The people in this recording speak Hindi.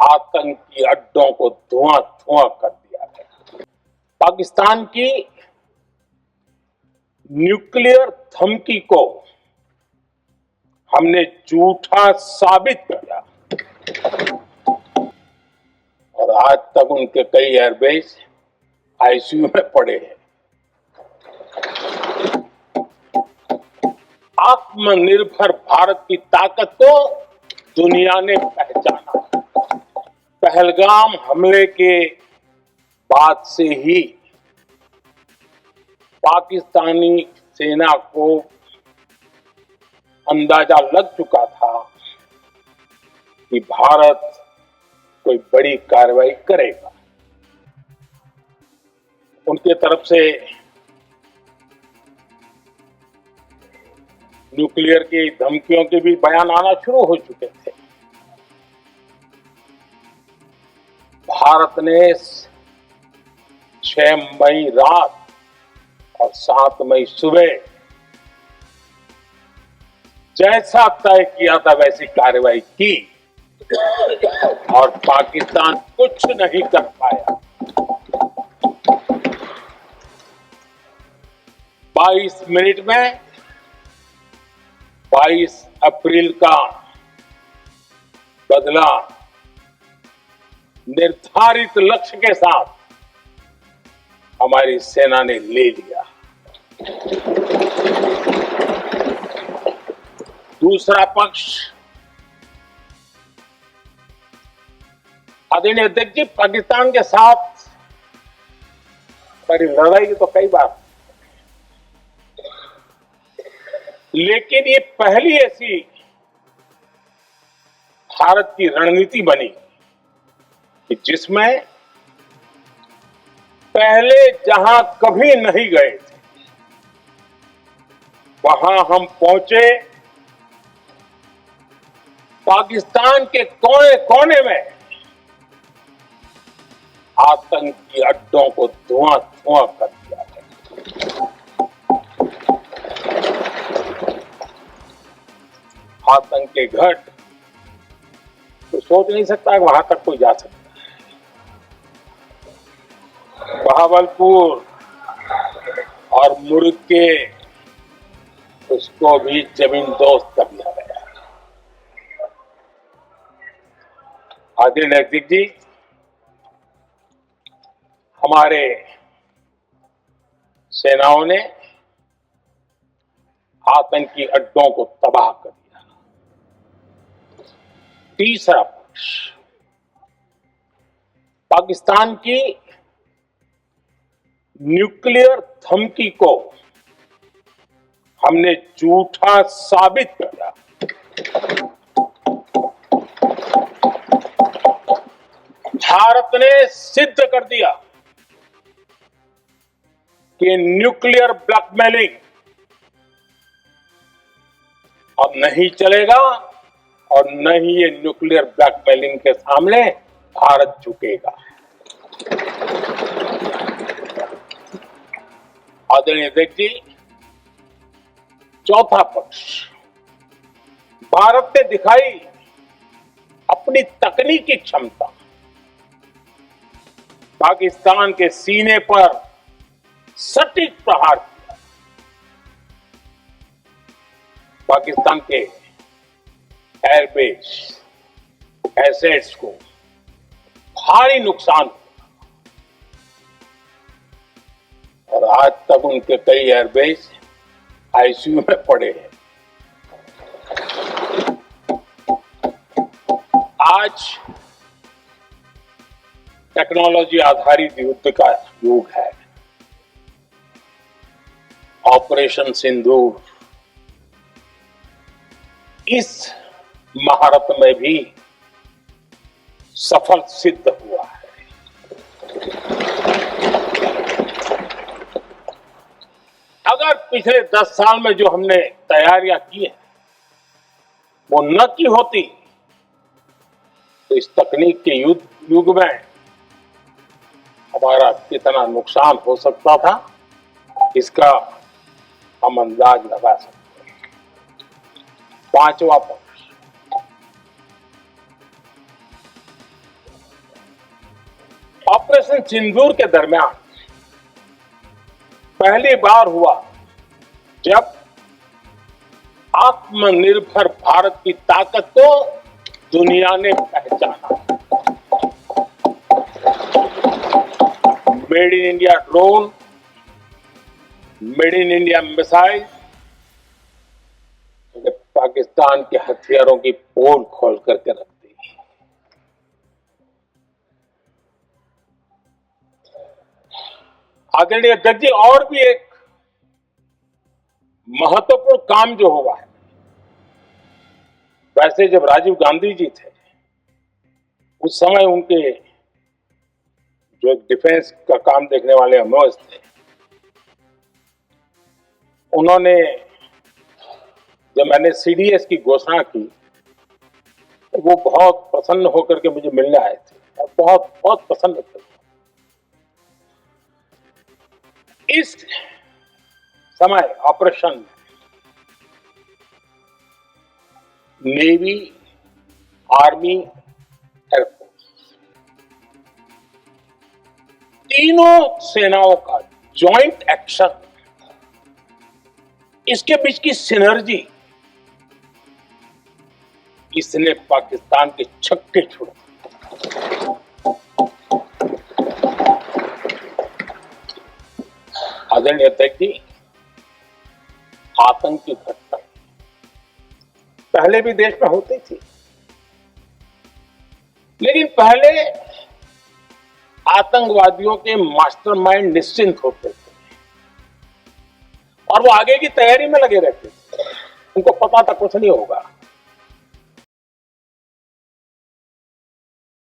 आतंकी अड्डों को धुआं धुआं कर दिया गया। पाकिस्तान की न्यूक्लियर धमकी को हमने झूठा साबित किया और आज तक उनके कई एयरबेस आईसीयू में पड़े हैं। आत्मनिर्भर भारत की ताकत को दुनिया ने पहचाना। पहलगाम हमले के बाद से ही पाकिस्तानी सेना को अंदाजा लग चुका था कि भारत कोई बड़ी कार्रवाई करेगा। उनके तरफ से न्यूक्लियर की धमकियों के भी बयान आना शुरू हो चुके थे। भारत ने 6 मई रात और 7 मई सुबह जैसा तय किया था वैसी कार्रवाई की और पाकिस्तान कुछ नहीं कर पाया। 22 मिनट में 22 अप्रैल का बदला निर्धारित लक्ष्य के साथ हमारी सेना ने ले लिया। दूसरा पक्ष, आदरणीय अध्यक्ष जी, पाकिस्तान के साथ हमारी लड़ाई तो कई बार, लेकिन ये पहली ऐसी भारत की रणनीति बनी कि जिसमें पहले जहां कभी नहीं गए थे वहां हम पहुंचे। पाकिस्तान के कोने कोने में आतंकी अड्डों को धुआं धुआं कर दिया गया। आतंक के घट तो सोच नहीं सकता कि वहां तक कोई जा सकता है। बहावलपुर और मुर्ग के उसको भी जमीन दोस्त कर दिया गया। आदरणीय अध्यक्ष जी, हमारे सेनाओं ने आतंकी अड्डों को तबाह कर दिया। तीसरा पक्ष, पाकिस्तान की न्यूक्लियर धमकी को हमने झूठा साबित किया। भारत ने सिद्ध कर दिया कि न्यूक्लियर ब्लैकमेलिंग अब नहीं चलेगा और न ही ये न्यूक्लियर ब्लैकमेलिंग के सामने भारत झुकेगा। आदरणीय अध्यक्ष जी, चौथा पक्ष, भारत ने दिखाई अपनी तकनीकी क्षमता। पाकिस्तान के सीने पर सटीक प्रहार किया। पाकिस्तान के एयरबेस एसेट्स को भारी नुकसान हुआ और आज तक उनके कई एयरबेस आईसीयू में पड़े हैं। आज टेक्नोलॉजी आधारित युद्ध का युग है। ऑपरेशन सिंदूर इस महारत में भी सफल सिद्ध हुआ है। अगर पिछले 10 साल में जो हमने तैयारियां की हैं वो न की होती तो इस तकनीक के युग में हमारा कितना नुकसान हो सकता था इसका हम अंदाज लगा सकते हैं। पांचवा पक्ष, ऑपरेशन सिंदूर के दरमियान पहली बार हुआ जब आत्मनिर्भर भारत की ताकत को दुनिया ने पहचाना। Made in India drone, made in India missile, Pakistan के हथियारों की पोल खोल करके रख दी। आदरणीय अध्यक्ष जी, और भी एक महत्वपूर्ण काम जो हुआ है, वैसे जब राजीव गांधी जी थे उस समय उनके जो डिफेंस का काम देखने वाले अमोज थे, उन्होंने जब मैंने सीडीएस की घोषणा की तो वो बहुत प्रसन्न होकर के मुझे मिलने आए थे और बहुत बहुत प्रसन्न थे। इस समय ऑपरेशन नेवी, आर्मी, एयरफोर्स, तीनों सेनाओं का जॉइंट एक्शन, इसके बीच की सिनर्जी, इसने पाकिस्तान के छक्के छोड़े। आदरणीय अध्यक्ष जी, आतंक की घटना पहले भी देश में होती थी, लेकिन पहले आतंकवादियों के मास्टरमाइंड निश्चिंत होते थे और वो आगे की तैयारी में लगे रहते थे। उनको पता था कुछ नहीं होगा।